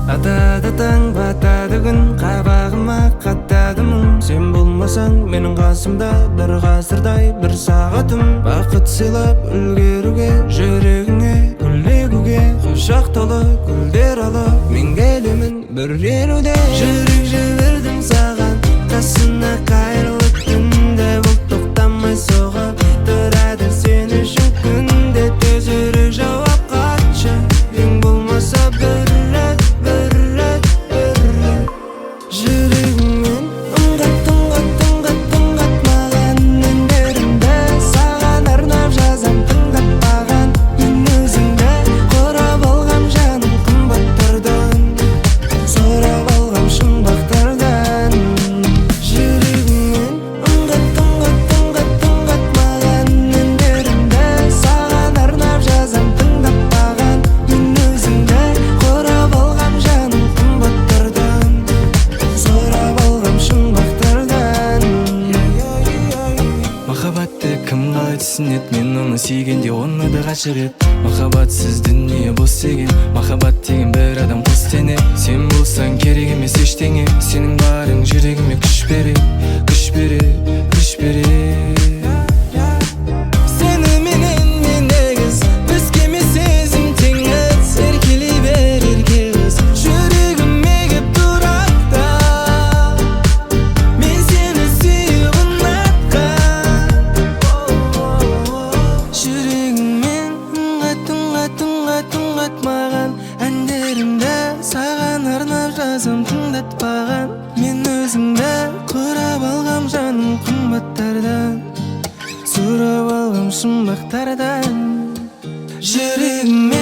Атады таң, батады күн, қабағыма қаттады мұң. Сен болмасаң менің қасымда бір ғасырдай бір сағатым. Бақыт сыйлап үлгеруге, жүрегіңе гүл егуге, құшақталы гүлдер алып мен келемін бір еруде. Жүрек жібердім саған, қасына қайырлы түнде. Бұл тоқтамай соғып тұрады сен үшін күнде. Тез жүрек жауап қатшы, ең болмаса бір рет, бір рет, бір рет. Жүрегіммен ұнғат, ұнғат, ұнғат, ұнғат маған әндерімді. Саған арнап жазам тыңдатпаған мен өзіңді. Құрап алғам жаным қымбаттардан, сұрап алғам шумақтардан. Жүрегіммен ұнғат, ұнғат, ұнғат, ұнғат маған әндерімді. Саған арнап жазам тыңдатпаған мен өзіңді. Құрап алғам жаным қымбаттардан, сұрап алғам шумақтардан. Махаббатты кім қалай түсінеді? Мен оны сүйгенде оны да ғашық ет. Махаббатсыз дүние бос деген, махаббат деген бір адам қос дене. Сен болсаң керек емес ештеңе, сенің барың жүрегіме күш береді, күш береді, күш береді. Сені менен мен егіз, өзгеме сезім теңіз. Еркелей бер ерке қыз, жүрегіме кеп тұрақта. Мен сені сүйіп ұнатқан. Жүрегіңмен ұнғат, ұнғат, ұнғат, ұнғат маған әндерімді. Саған арнап жазам тыңдатпаған мен өзіңді. Құрап алғам жаным қымбаттардан, сұрап алғам шумақтардан. Жүрегіме